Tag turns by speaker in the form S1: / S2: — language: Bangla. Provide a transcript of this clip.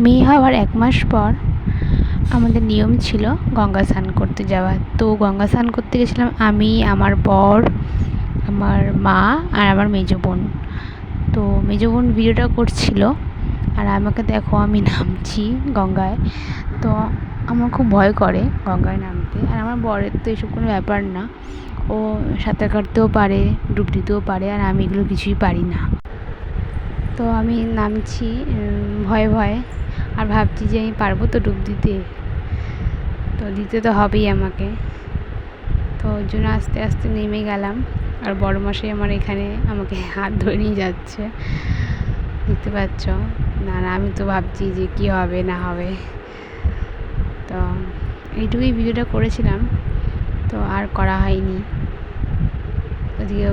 S1: মেয়ে হওয়ার 1 মাস পর আমাদের নিয়ম ছিল গঙ্গা স্নান করতে যাওয়ার। তো গঙ্গা স্নান করতে গেছিলাম আমি, আমার বর, আমার মা আর আমার মেজো বোন। তো মেজো বোন ভিডিওটা করছিল আর আমাকে দেখো আমি নামছি গঙ্গায়। তো আমার খুব ভয় করে গঙ্গায় নামতে। আর আমার বরের তো এসব কোনো ব্যাপার না, ও সাঁতার কাটতেও পারে, ডুব দিতেও পারে, আর আমি এগুলো কিছুই পারি না। তো আমি নামছি ভয়ে ভয়ে, আর ভাবছি যে আমি পারবো তো ডুব দিতে, তো দিতে তো হবেই আমাকে। তো ওই জন্য আস্তে আস্তে নেমে গেলাম। আর বড় মশাই আমার এখানে আমাকে হাত ধরে নিয়ে যাচ্ছে, দেখতে পাচ্ছ। না আমি তো ভাবছি যে কী হবে না হবে। তো এইটুকুই ভিডিওটা করেছিলাম, তো আর করা হয়নি। ওদিকে